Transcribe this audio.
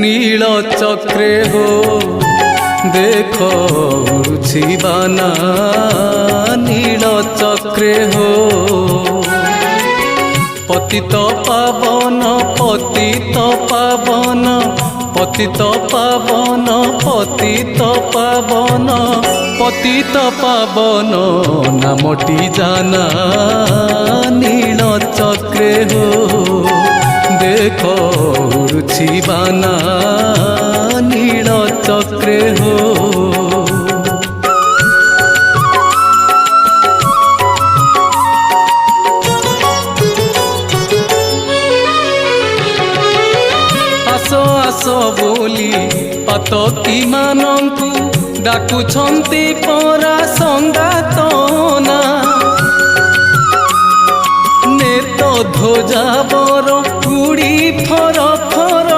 नील चक्रे हो देख उड़ुछि बाना नील चक्रे हो पतित पावन पतित पावन पतित पावन पतित पावन पतित पावन नामटी जाना नील चक्रे हो देख उड़ुछि बाना नील चक्रे हो आस बोली पातकी मानंकु डाकुछंती परा संगातना नेत ध्वजा बर उड़ी फर फर